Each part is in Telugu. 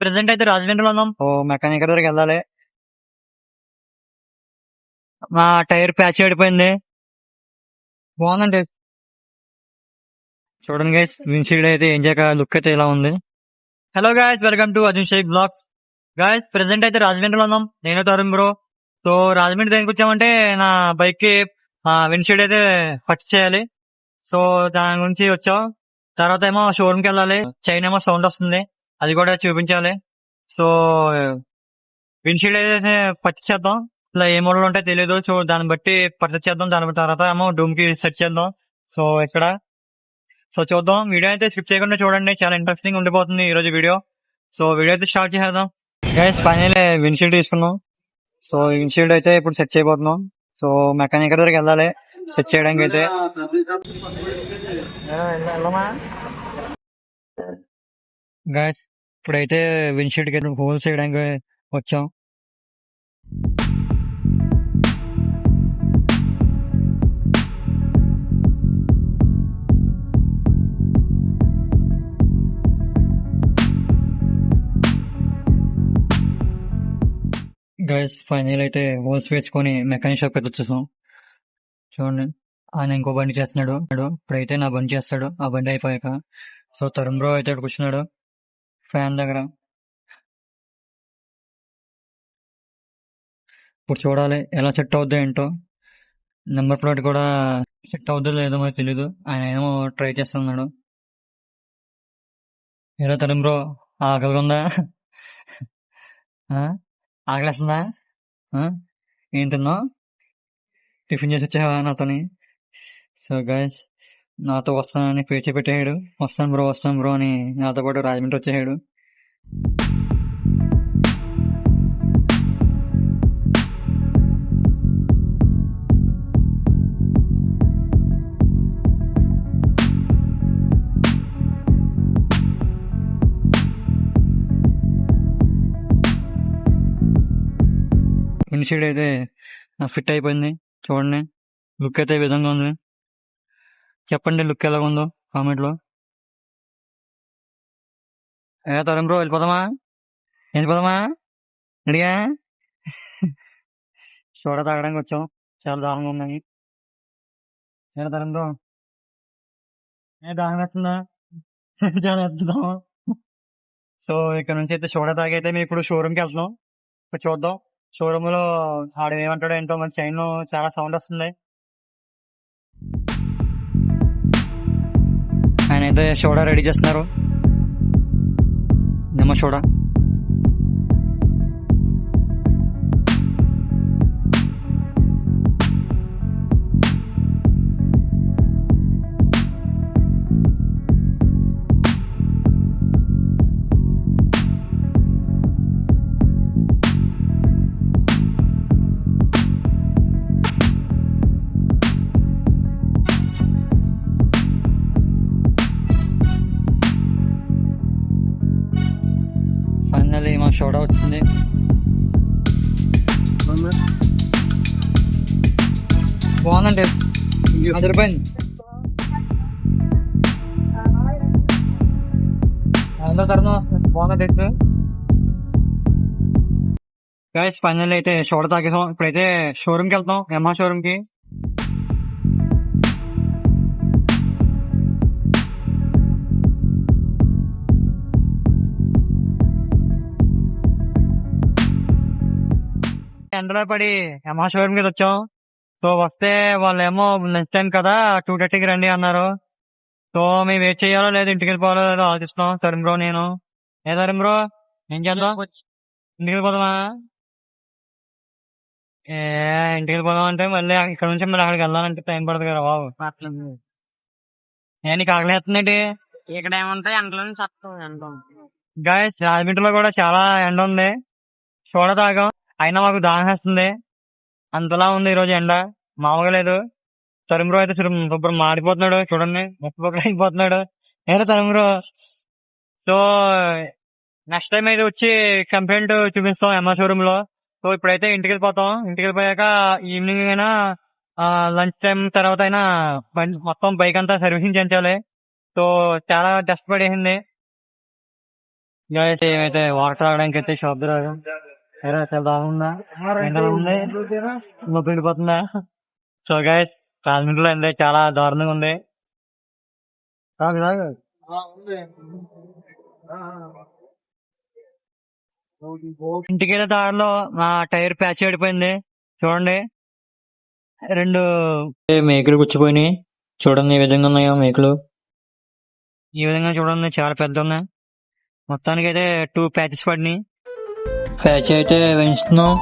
ప్రెసెంట్ అయితే రాజమండ్రిలో ఉన్నాం. ఓ మెకానిక్ దగ్గరికి వెళ్ళాలి. మా టైర్ ప్యాచ్ పడిపోయింది. బాగుందండి. చూడండి గైస్, విన్షీల్డ్ అయితే ఏం చేయక లుక్ అయితే ఇలా ఉంది. Hello guys, welcome to Arjun Shaik blogs. Guys, present అయితే రాజమండ్రిలో ఉన్నాం. నేను తరుణ్ బ్రో. సో రాజమండ్రి దేనికి వచ్చామంటే నా బైక్ కి విన్షీల్డ్ అయితే ఫిక్స్ చేయాలి. సో దాని గురించి వచ్చాం. తర్వాత ఏమో షోరూమ్ కి వెళ్ళాలి. చైన్ ఏమో సౌండ్ వస్తుంది, అది కూడా చూపించాలి. సో విన్షీల్డ్ అయితే పర్చేస్ చేద్దాం. ఇలా ఏ మోడల్ ఉంటాయో తెలియదు. సో దాన్ని బట్టి పర్చేస్ చేద్దాం. దాని తర్వాత ఏమో డూమ్ కి సెట్ చేద్దాం. సో ఇక్కడ చూద్దాం. వీడియో అయితే స్కిప్ చేయకుండా చూడండి, చాలా ఇంట్రెస్టింగ్ ఉండిపోతుంది ఈ రోజు వీడియో. సో వీడియో అయితే స్టార్ట్ చేద్దాం. గైస్, ఫైనల్ విన్షీల్డ్ తీసుకున్నాం. సో విన్షీల్డ్ అయితే ఇప్పుడు సెట్ చేయబోతున్నాం. సో మెకానిక్ దగ్గరికి వెళ్ళాలి సెట్ చేయడానికి అయితే. గైస్, ఇప్పుడైతే విన్షీల్డ్ కి హోల్స్ వేయడానికి వచ్చాం. గైస్, ఫైనల్ అయితే హోల్స్ వేసుకొని మెకానిక్ షాప్ అయితే వచ్చేసాం. చూడండి, ఆయన ఇంకో బండి చేస్తున్నాడు. ఇప్పుడైతే నా బండి చేస్తాడు ఆ బండి అయిపోయాక. సో తరుణ్ బ్రో అయితే ఇక్కడ కూర్చున్నాడు ఫ్యాన్ దగ్గర. ఇప్పుడు చూడాలి ఎలా సెట్ అవుద్దో ఏంటో. నెంబర్ ప్లేట్ కూడా సెట్ అవుద్దో లేదో మరి తెలీదు. ఆయన ఏమో ట్రై చేస్తున్నాడు. ఏదో తరుణ్ బ్రో, ఆకలిగా ఉందా? ఆకలిస్తుందా? ఏం తిన్నావు? టిఫిన్ చేసి వచ్చావా నాతోని? సో గైస్, నాతో వస్తానని పేచి పెట్టాడు. వస్తాను బ్రో అని నాతో పాటు రాజమండ్రి వచ్చేసాడు. విన్షీల్డ్ అయితే ఫిట్ అయిపోయింది. చూడండి, లుక్ అయితే ఈ విధంగా ఉంది. చెప్పండి లుక్ ఎలా ఉందో కామెంట్ లో. తరుణ్ బ్రో, వెళ్ళిపోదామా? రెడీగా? సోడా తాగడానికి వచ్చాం, చాలా దాహంగా ఉన్నాయి. తరుణ్ బ్రో, దాహం వేస్తుందా? చాలా వేస్తుందాం. సో ఇక్కడ నుంచి అయితే సోడా తాగి అయితే మేము ఇప్పుడు షోరూమ్ కి వెళ్తున్నాం. ఇప్పుడు చూద్దాం షోరూమ్ లో ఆడ ఏమంటాడో ఏంటో. మన చైన్ చాలా సౌండ్ వస్తుంది. ఆయన అయితే సోడా రెడీ చేస్తున్నారు. నిమ్మ సోడా. ఫైనల్లీ మా సోడా వచ్చింది. బాగుందండి, 100 రూపాయలు. బాగుంది టేస్ట్. గైస్, ఫైనల్ అయితే సోడా తాగేసాం. ఇప్పుడైతే షోరూమ్ కి వెళ్తాం, యమహా షోరూమ్ కి. ఎండలో పడి యమహా షోరూమ్ కి వచ్చాం. సో వస్తే వాళ్ళు ఏమో నెక్స్ట్ టైం కదా 2:30కి రండి అన్నారు. సో మేము వెయిట్ చేయాలో లేదు, ఇంటికి వెళ్ళిపోవాలో లేదో ఆలోచిస్తున్నాం తరుణ్ బ్రో నేను. తరుణ్ బ్రో, ఏం చేద్దాం? ఇంటికి వెళ్ళిపోదామా? ఇంటికి వెళ్ళిపోదాం అంటే మళ్ళీ ఇక్కడ నుంచి మళ్ళీ అక్కడికి వెళ్ళాలంటే టైం పడుతుంది కదా బాబు. నీకు ఆకలిస్తుందండి? ఇక్కడ ఏముంటాయి ఎండలో చస్తాం. గాయస్, రాజమండ్రిలో కూడా చాలా ఎండ ఉంది. సోడా తాగాం, అయినా మాకు దాహం వేస్తుంది. అంతలా ఉంది ఈ రోజు ఎండ, మామూలుగా లేదు. తరుణ్ బ్రో అయితే శుభ్రం మాడిపోతున్నాడు. చూడండి, మొక్క అయిపోతున్నాడు. Tarun bro. So next time అయితే వచ్చి కంప్లైంట్ చూపిస్తాం ఎంఆర్ షోరూమ్ లో. సో ఇప్పుడైతే ఇంటికి వెళ్ళిపోతాం. ఇంటికి వెళ్ళిపోయాక ఈవినింగ్ అయినా లంచ్ టైం తర్వాత అయినా మొత్తం బైక్ అంతా సర్వీసింగ్ చేయించాలి. సో చాలా డస్ట్ పడేసింది. గాయస్ ఏమైతే వాటర్ తాగడానికి అయితే షాప్ దగ్గర ఎరా చాలా బాగుందా ఎండలో ఉంది మొత్తం వెళ్ళిపోతుందా. సో గాయస్ రాజమండ్రిలో ఎండ చాలా దారుణంగా ఉంది. తాగు తాగు. ఇంటికి వెళ్ళే దారిలో మా టైర్ ప్యాచ్ పడిపోయింది చూడండి. 2 మేకులు గుచ్చిపోయినాయి. చూడండి ఈ విధంగా ఉన్నాయో మేకులు. ఈ విధంగా చూడండి చాలా పెద్ద ఉన్నాయి. మొత్తానికి అయితే 2 ప్యాచెస్ పడినాయి. ప్యాచ్ అయితే వేయిస్తున్నాం.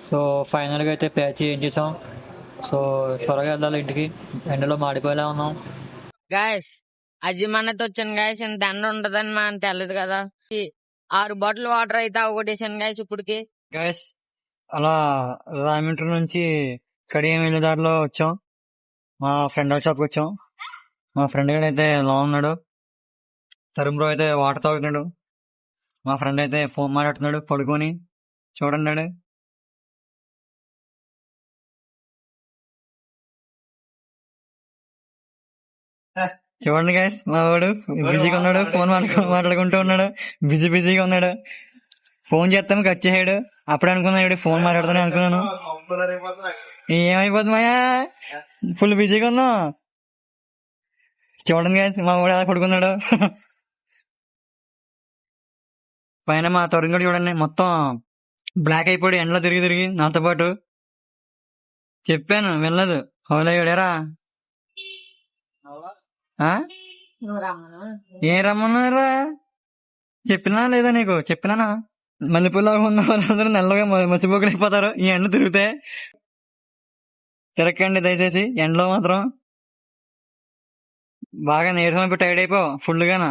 సో ఫైనల్గా అయితే ప్యాచ్ ఏం చేసాం. సో త్వరగా వెళ్ళాలి ఇంటికి, ఎండలో మాడిపోయేలా ఉన్నాం. గాయస్ అది మనతో వచ్చాను గాయస్, ఇంత ఎండ ఉండదని మనం తెలియదు కదా. 6 బాటిల్ వాటర్ అయితే అవగొట్టేసాను గాయస్ ఇప్పటికి. గైస్ అలా రాజమండ్రి నుంచి కడియం వెళ్ళే దారిలో వచ్చాం. మా ఫ్రెండ్ షాప్కి వచ్చాం. మా ఫ్రెండ్ గారు అయితే లో ఉన్నాడు. తరుణ్ బ్రో అయితే వాటర్ తాగుతున్నాడు. మా ఫ్రెండ్ అయితే ఫోన్ మాట్లాడుతున్నాడు పడుకొని. చూడండి చూడండి గైస్ మా వాడు బిజీగా ఉన్నాడు. ఫోన్ మాట్లాడుకుంటూ ఉన్నాడు. బిజీగా ఉన్నాడు. ఫోన్ చేస్తాము కట్ చేసాడు. అప్పుడే అనుకున్నాడు ఫోన్ మాట్లాడుతానే అనుకున్నాను. ఏమైపోతుంది మాయా, ఫుల్ బిజీగా ఉన్నాం. చూడండి గైస్ మా వాడు ఎలా పడుకున్నాడు. పైన మా తరుణ్ కూడా చూడండి మొత్తం బ్లాక్ అయిపోయి ఎండలో తిరిగి నాతో పాటు. చెప్పాను వెళ్ళదు. హౌలయ్యాడేరా ఏం రమ్మన్నారా, చెప్పినా లేదా నీకు? చెప్పినానా? మల్లెపూలాగా ఉన్న వాళ్ళందరూ నల్లగా మసిపోకలైపోతారు ఈ ఎండ తిరిగితే. తిరగండి దయచేసి ఎండలో మాత్రం. బాగా నీరసం అయిపోయి టైర్డ్ అయిపో ఫుల్ గానా.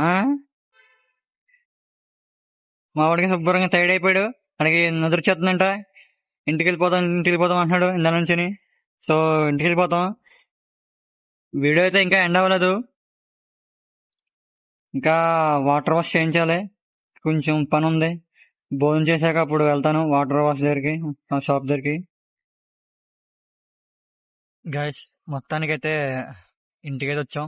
మా వాడికి శుభ్రంగా టైర్డ్ అయిపోయాడు. అడిగి నిద్రొచ్చేస్తుందంట. ఇంటికి వెళ్ళిపోతాం అంటున్నాడు ఇందా నుంచి. సో ఇంటికి వెళ్ళిపోతాం. వీడియో అయితే ఇంకా ఎండ్ అవ్వలేదు. ఇంకా వాటర్ వాష్ చేయించాలి. కొంచెం పని ఉంది. భోజనం చేశాక అప్పుడు వెళ్తాను వాటర్ వాష్ దగ్గరికి, షాప్ దగ్గరికి. గైస్ మొత్తానికైతే ఇంటికైతే వచ్చాం.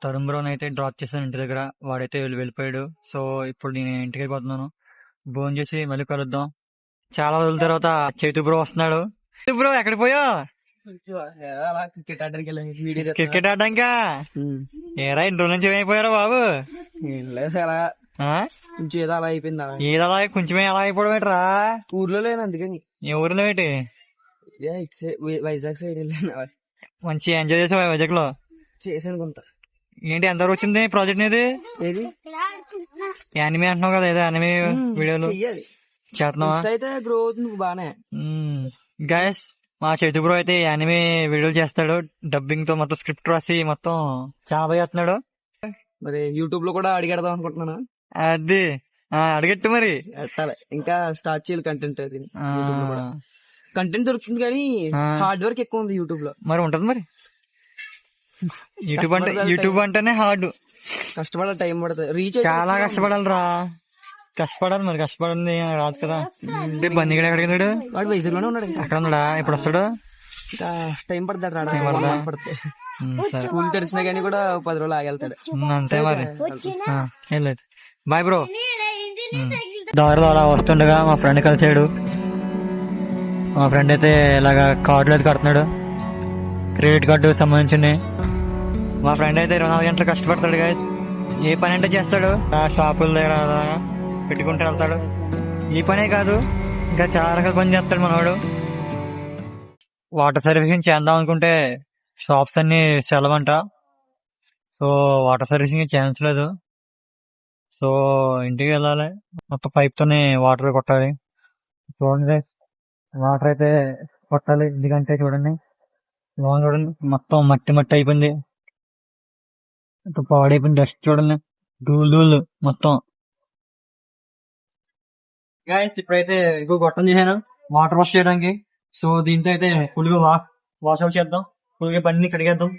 తరుణ్ బ్రోని అయితే డ్రాప్ చేశాను ఇంటి దగ్గర. వాడైతే వెళ్ళిపోయాడు. సో ఇప్పుడు నేను ఇంటికి వెళ్ళిపోతున్నాను. భోజనం చేసి మళ్ళీ కలుద్దాం. చాలా రోజుల తర్వాత చైతు బ్రో వస్తున్నాడు. చైతు బ్రో ఎక్కడికి పోయా? క్రికెట్ ఆడడానికా? ఏరా ఇంటి నుంచి ఏమైపోయారా బాబు? ఏదో అలా అయిపోయిందా? ఏదో అలా కొంచెమే అలా అయిపోవడం ఏంట్రా? ఊర్లో లేను అందుకని. ఏ ఊర్లో ఏంటి? వైజాగ్ సైడ్ వెళ్ళాను. మంచి ఎంజాయ్ చేసావా వైజాగ్ లో? చేశాను కొంత. ఏంటి ఎంతవరకు వచ్చింది ప్రాజెక్ట్ అనేది? ఏది యానిమే అంటున్నావు కదా, ఏదో యానిమే వీడియోలు చేస్తున్నావా? అయితే గ్రో అవుతుంది బానే. గైస్ మా చేతు బ్రో అయితే యానిమే వీడియోలు చేస్తాడు. డబ్బింగ్ తో మొత్తం స్క్రిప్ట్ రాసి మొత్తం చాలా బాగా చేస్తున్నాడు. మరి యూట్యూబ్ లో కూడా అడిగేద్దాం అనుకుంటున్నాను. అది అడిగట్టు మరి. సరే ఇంకా స్టార్ట్ చేయాలి కంటెంట్. అది కంటెంట్ దొరుకుతుంది కానీ హార్డ్ వర్క్ ఎక్కువ ఉంది యూట్యూబ్ లో. మరి ఉంటది మరి. యూట్యూబ్ అంటేనే హార్డ్. కష్టపడాలి, టైం పడుతుంది, రీచ్ చాలా కష్టపడాలిరా. కష్టపడాలి మరి, కష్టపడింది రాదు కదా. బండి కూడా ఎక్కడికి వెళ్ళాడు? వాడు వైజాగ్ లోనే ఉన్నాడు. అక్కడ ఉన్నాడా? ఇప్పుడు వస్తాడు? ఇంకా టైం పడుతుంది రావడానికి. స్కూల్ తెరిచినా గానీ కూడా 10 రోజులు ఆగెళ్తాడు. అంతే మరి. వెళ్ళలేదు. Bye bro. దారిలో అలా వస్తుండగా మా ఫ్రెండ్ కలిసాడు. మా ఫ్రెండ్ అయితే ఇలాగా కార్డులు అయితే కడుతున్నాడు, క్రెడిట్ కార్డు సంబంధించింది. మా ఫ్రెండ్ అయితే 24 గంటలు కష్టపడతాడు గైస్. ఏ పని అంటే చేస్తాడు. షాపుల దగ్గర పెట్టుకుంటూ వెళ్తాడు. ఈ పనే కాదు ఇంకా చాలా రకాల పని చేస్తాడు మనవాడు. వాటర్ సర్వీసింగ్ చేద్దాం అనుకుంటే షాప్స్ అన్ని సెలవంట. సో వాటర్ సర్వీసింగ్ చేయించలేదు. సో ఇంటికి వెళ్ళాలి, మొత్తం పైప్ తోనే వాటర్ కొట్టాలి. చూడండి గైస్ వాటర్ అయితే కొట్టాలి. ఎందుకంటే చూడండి లోన్ చూడండి మొత్తం మట్టి మట్టి అయిపోయింది, పాడైపోయింది. డస్ట్ చూడండి, ధూళి మొత్తం. గైస్ ఇప్పుడైతే ఇంకో గొట్టం చేశాను. వాటర్ వాష్ చేయడానికి. సో దీంతో అయితే ఫుల్గా వాష్ అవుట్ చేద్దాం, ఫుల్గా బండిని కడిగేద్దాం.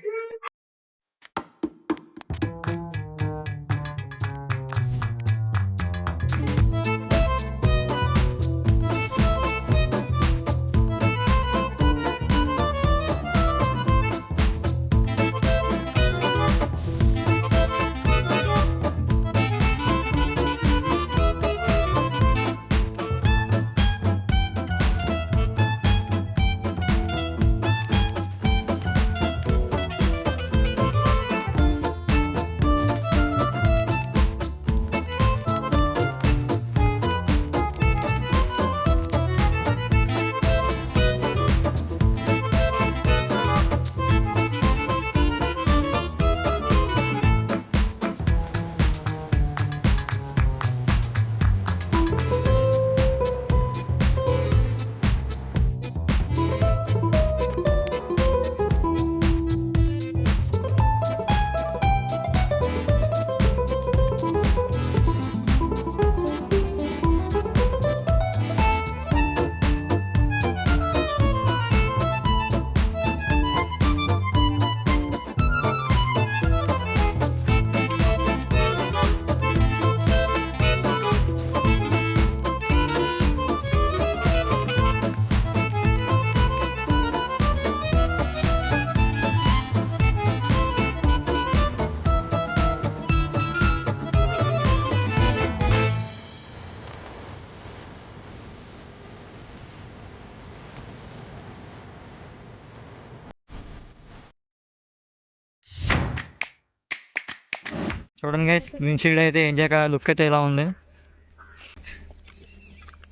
చూడండి గైస్, విండ్షీల్డ్ అయితే ఏం చేయక లుక్ అయితే ఇలా ఉంది.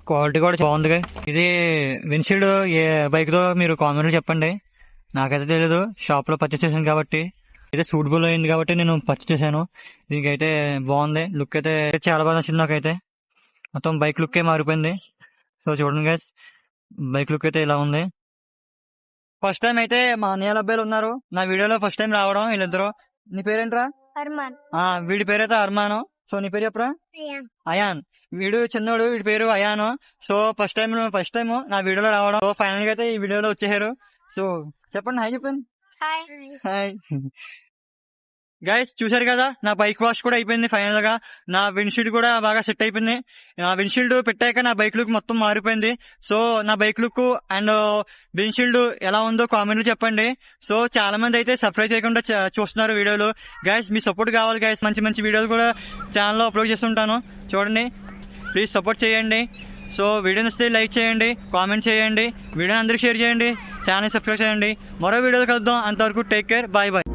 క్వాలిటీ కూడా బాగుంది గైస్. ఇది విండ్షీల్డ్ ఏ బైక్తో మీరు కామెంట్లో చెప్పండి, నాకైతే తెలియదు. షాప్లో పర్చేస్ చేశాను కాబట్టి, అయితే సూటబుల్ అయింది కాబట్టి నేను పర్చేస్ చేశాను. దీనికైతే బాగుంది, లుక్ అయితే చాలా బాగా నచ్చింది నాకైతే. మొత్తం బైక్ లుక్కే మారిపోయింది. సో చూడండి గైస్, బైక్ లుక్ అయితే ఇలా ఉంది. ఫస్ట్ టైం అయితే మా అన్నయ్య అబ్బాయిలు ఉన్నారు నా వీడియోలో, ఫస్ట్ టైం రావడం వీళ్ళిద్దరు. నీ పేరేంట్రా? వీడి పేరు అయితే అర్మాను. సో నీ పేరు చెప్పరా? అయాన్. వీడు చిన్నోడు, వీడి పేరు అయాను. సో ఫస్ట్ టైం నా వీడియోలో రావడం. సో ఫైనల్ గా అయితే ఈ వీడియోలో వచ్చేసారు. సో చెప్పండి, హాయ్ చెప్పండి. హాయ్ గైస్, చూసారు కదా, నా బైక్ వాష్ కూడా అయిపోయింది ఫైనల్ గా. నా విండ్షీల్డ్ కూడా బాగా సెట్ అయిపోయింది. నా విండ్షీల్డ్ పెట్టాక నా బైక్ లుక్ మొత్తం మారిపోయింది. సో నా బైక్ లుక్ అండ్ విండ్షీల్డ్ ఎలా ఉందో కామెంట్లు చెప్పండి. సో చాలా మంది అయితే సబ్స్క్రైబ్ చేయకుండా చూస్తున్నారు వీడియోలు. గైస్ మీ సపోర్ట్ కావాలి గైస్, మంచి మంచి వీడియోలు కూడా ఛానల్లో అప్లోడ్ చేస్తుంటాను, చూడండి. ప్లీజ్ సపోర్ట్ చేయండి. సో వీడియో నచ్చితే లైక్ చేయండి, కామెంట్ చేయండి, వీడియోని అందరికీ షేర్ చేయండి, ఛానల్ సబ్స్క్రైబ్ చేయండి. మరో వీడియోలో కలుద్దాం, అంతవరకు టేక్ కేర్, బాయ్ బాయ్.